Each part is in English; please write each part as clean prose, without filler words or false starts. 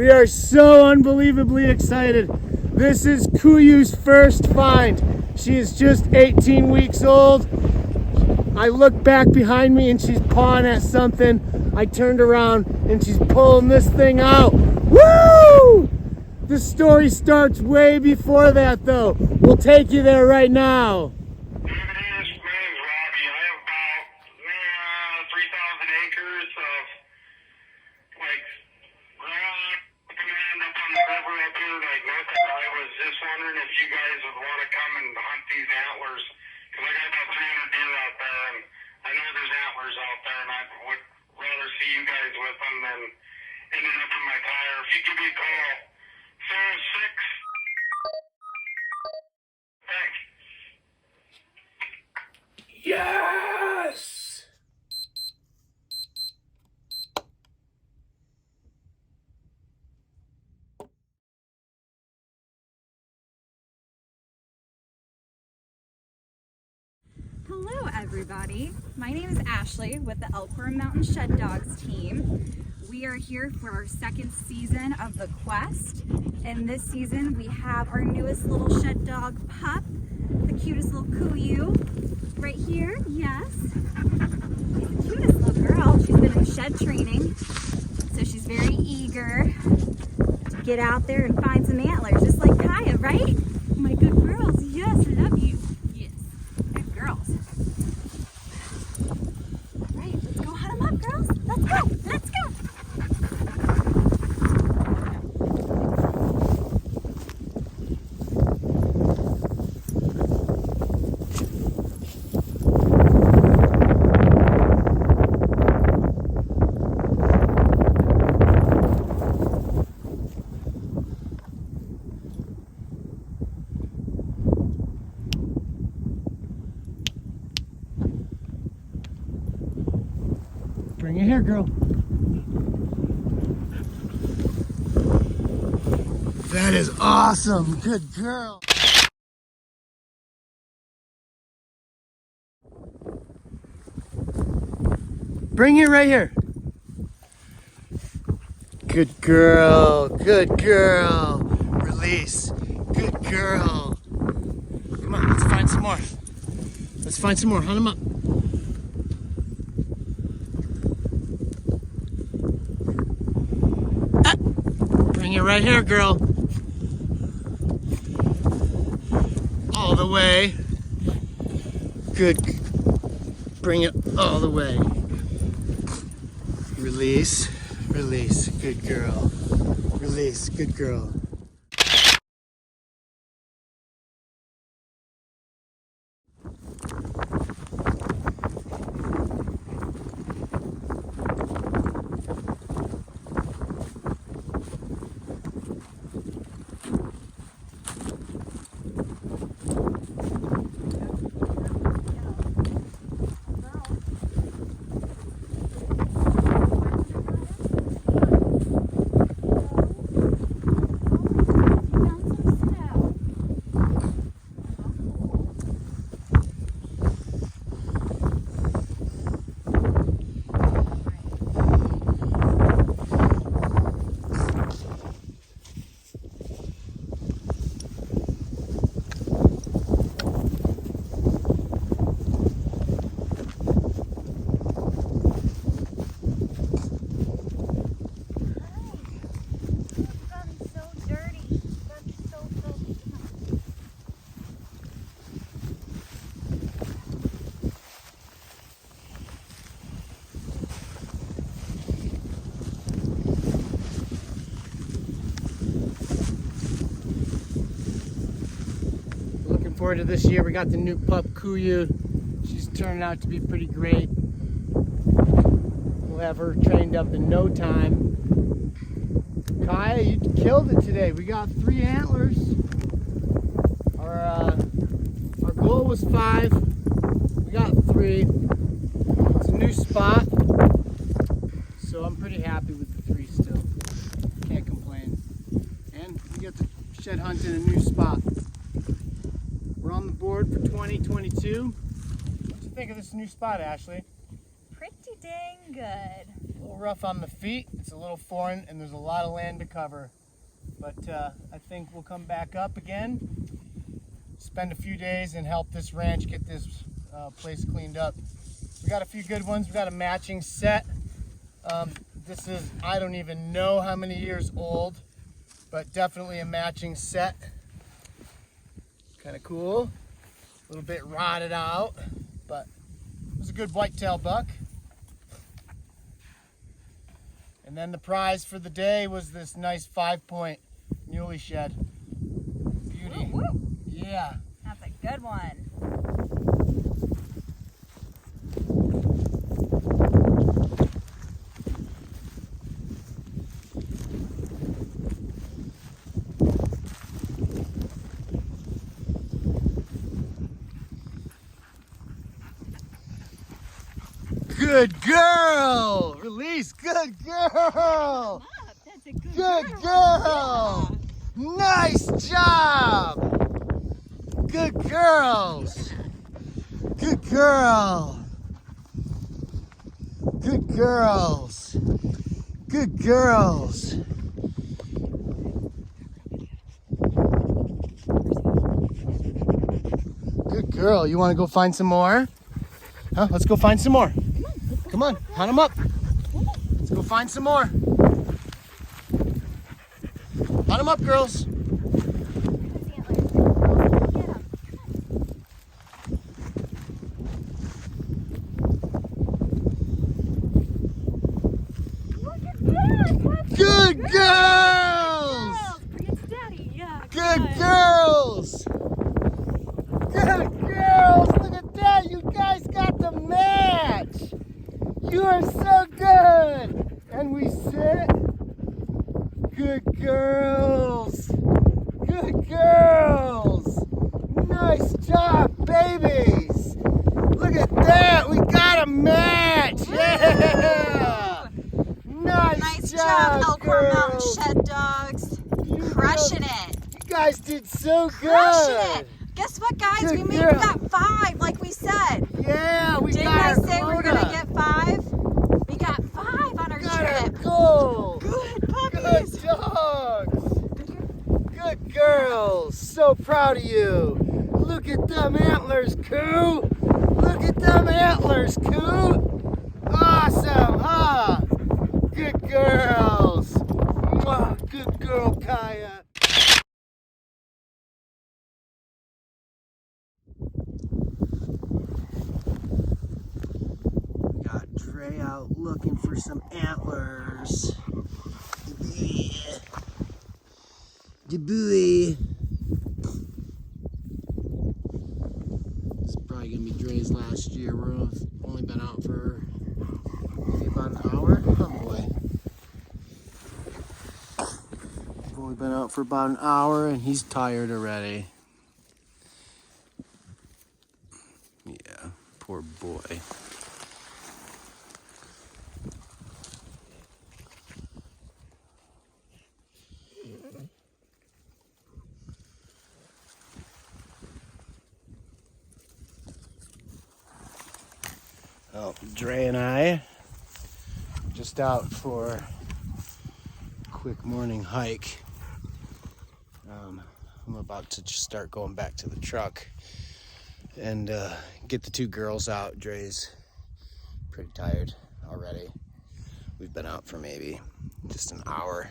We are so unbelievably excited. This is Kuyu's first find. She is just 18 weeks old. I look back behind me and she's pawing at something. I turned around and she's pulling this thing out. Woo! The story starts way before that though. We'll take you there right now. Yes! Hello everybody, my name is Ashley with the Elkhorn Mountain Shed Dogs team. We are here for our second season of the quest, and this season we have our newest little shed dog pup, the cutest little Kuyu, right here. Yes, she's the cutest little girl. She's been in shed training, so she's very eager to get out there and find some antlers, just like Kaya, right? My good girls, yes, I love you. Yes, good girls. All right, let's go hunt them up, girls. Let's go, let's go. Bring it here, girl. That is awesome. Good girl. Bring it right here. Good girl. Good girl. Release. Good girl. Come on, let's find some more. Let's find some more. Hunt them up. Bring it right here, girl. All the way. Good. Bring it all the way. Release. Release. Good girl. Release. Good girl. Forward to this year. We got the new pup Kuyu. She's turning out to be pretty great. We'll have her trained up in no time. Kaya, you killed it today. We got 3 antlers. Our goal was 5. We got 3. It's a new spot, so I'm pretty happy with the 3 still. Can't complain. And we get to shed hunt in a new spot. We're on the board for 2022. What do you think of this new spot, Ashley? Pretty dang good. A little rough on the feet. It's a little foreign and there's a lot of land to cover. But I think we'll come back up again, spend a few days and help this ranch get this place cleaned up. We got a few good ones. We got a matching set. This is, I don't even know how many years old, but definitely a matching set. Kind of cool. A little bit rotted out, but it was a good whitetail buck. And then the prize for the day was this nice 5-point muley shed. Beauty. Woo, woo. Yeah. That's a good one. Good girl! Release, good girl! That's a good Good girl! Nice job! Good girls! Good girl! Good girls! Good girls! Good girl. You want to go find some more? Huh? Let's go find some more. Come on, hunt them up. Let's go find some more. Hunt them up, girls. Good girls! Good girls! Good girls! Look at that! You guys got the match! You are so good! And we sit. Good girls! Good girls! Nice job, babies! Look at that! We got a match! Yeah! Nice job, Elkhorn Mountain girls. Shed Dogs. You Crushing girls- it. You guys did so good! Crushing it. Guess what, guys? Good We girl. got 5, like we said. Yeah, we Didn't got I our say we were quota. gonna get 5? We got 5 on our Got our trip. goal! Good puppies. Good dogs! Good girls! So proud of you! Look at them antlers, Coo! Look at them antlers, Coo! Awesome, huh? Good girls! Mwah, good girl, Kaya! Got Dre out looking for some antlers. Yeah. The buoy. It's probably gonna be Dre's last year. We've only been out for maybe about an hour. Oh boy. We've only been out for about an hour and he's tired already. Yeah, poor boy. Well, Dre and I just out for a quick morning hike. I'm about to just start going back to the truck and get the 2 girls out. Dre's pretty tired already. We've been out for maybe just an hour,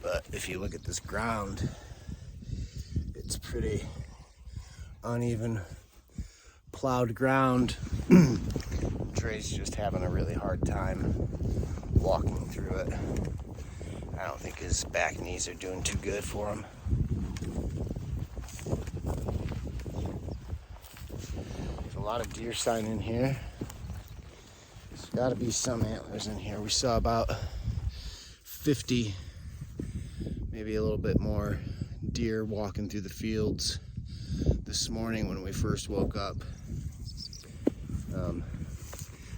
but if you look at this ground, it's pretty uneven plowed ground. Dre's just having a really hard time walking through it. I don't think his back knees are doing too good for him. There's a lot of deer sign in here. There's got to be some antlers in here. We saw about 50, maybe a little bit more deer walking through the fields this morning when we first woke up.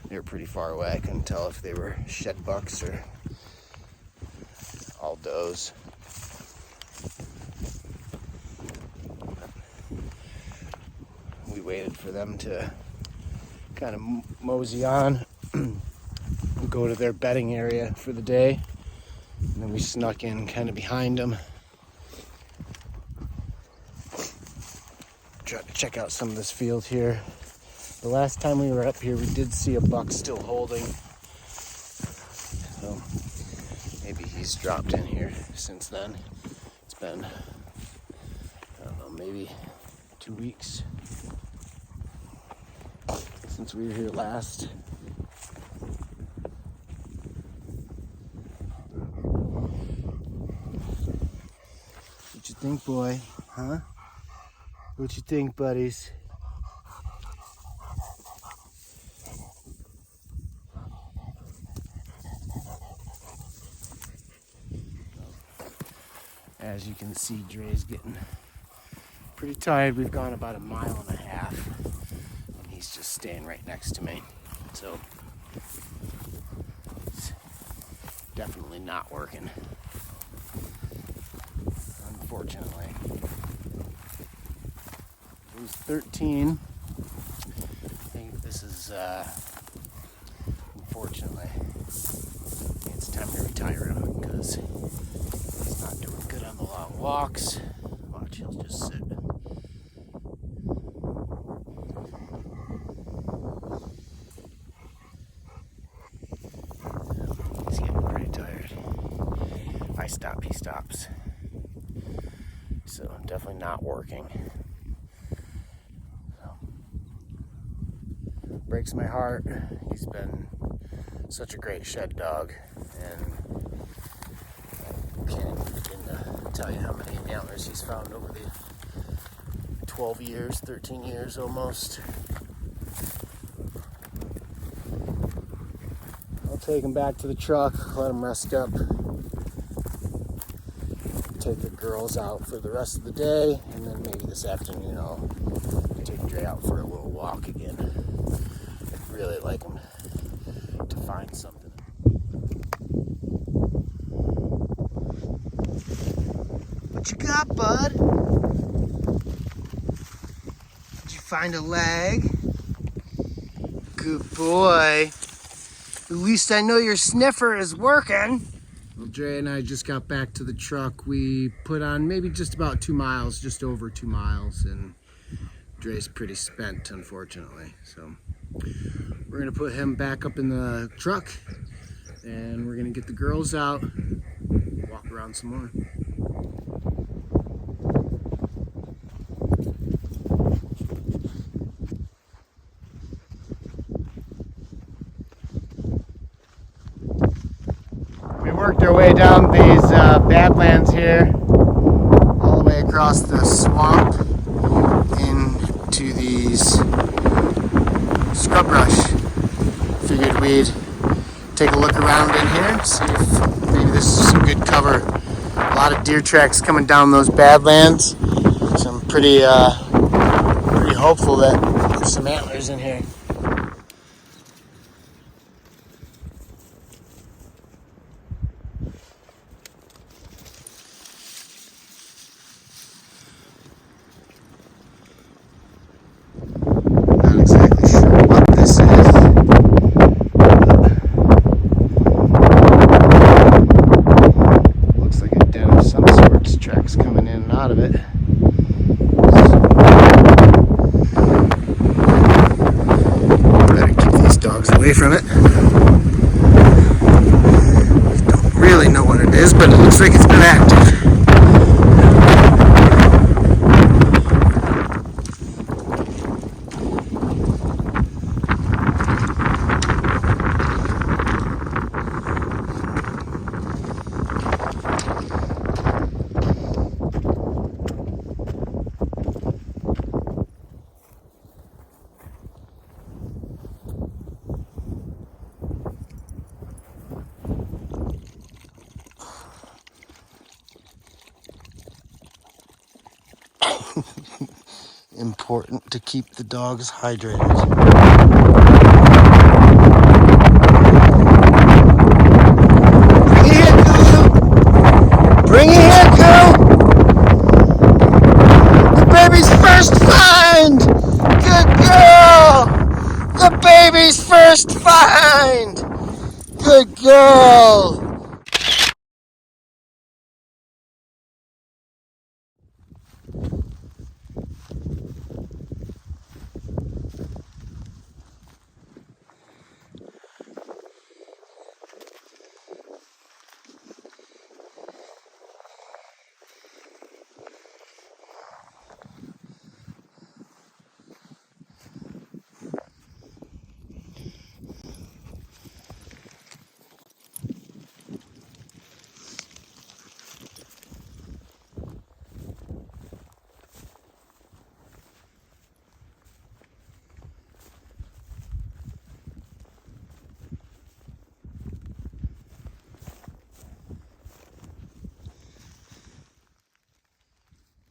They were pretty far away. I couldn't tell if they were shed bucks or all does. We waited for them to kind of mosey on. We go to their bedding area for the day. And then we snuck in kind of behind them. Tried to check out some of this field here. The last time we were up here, we did see a buck still holding. So maybe he's dropped in here since then. It's been, I don't know, maybe 2 weeks since we were here last. What you think, boy? Huh? What you think, buddies? As you can see, Dre's getting pretty tired. We've gone about 1.5 miles, and he's just staying right next to me. So it's definitely not working, unfortunately. He was 13. I think this is, unfortunately, it's time to retire him because he's not doing good on the long walks. Watch, he'll just sit. He's getting pretty tired. If I stop, he stops. So definitely not working. Breaks my heart. He's been such a great shed dog, and I can't even begin to tell you how many antlers he's found over the 12 years, 13 years almost. I'll take him back to the truck, let him rest up, take the girls out for the rest of the day, and then maybe this afternoon I'll take Dre out for a little walk again. I'd really like him to find something. What you got, bud? Did you find a leg? Good boy. At least I know your sniffer is working. Well, Dre and I just got back to the truck. We put on maybe just about 2 miles, just over 2 miles, and Dre's pretty spent, unfortunately. So we're gonna put him back up in the truck, and we're gonna get the girls out, walk around some more. We worked our way down these badlands here, all the way across the swamp into these scrub brush. Figured we'd take a look around in here, see if maybe this is some good cover. A lot of deer tracks coming down those badlands, so I'm pretty hopeful that there's some antlers in here. Not exactly sure what this is. Looks like a den of some sorts, tracks coming in and out of it. Better keep these dogs away from it. Don't really know what it is, but it looks like it's been active. Important to keep the dogs hydrated. Bring it here, Kulu! Bring it here, Kulu! The baby's first find! Good girl! The baby's first find! Good girl.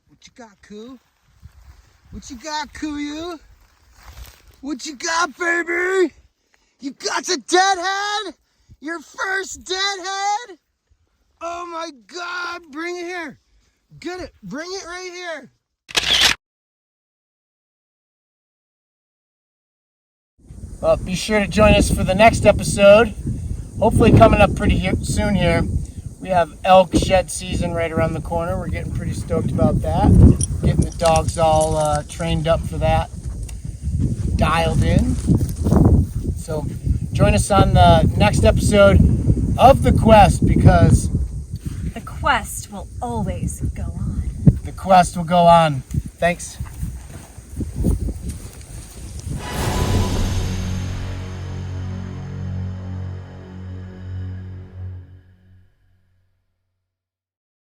What you got, Koo? What you got, Koo? What you got, baby? You got a deadhead? Your first deadhead? Oh my God, bring it here. Get it, bring it right here. Well, be sure to join us for the next episode. Hopefully coming up pretty soon here. We have elk shed season right around the corner. We're getting pretty stoked about that. Getting the dogs all trained up for that. Dialed in. So join us on the next episode of The Quest, because The quest will always go on. the quest will go on. Thanks.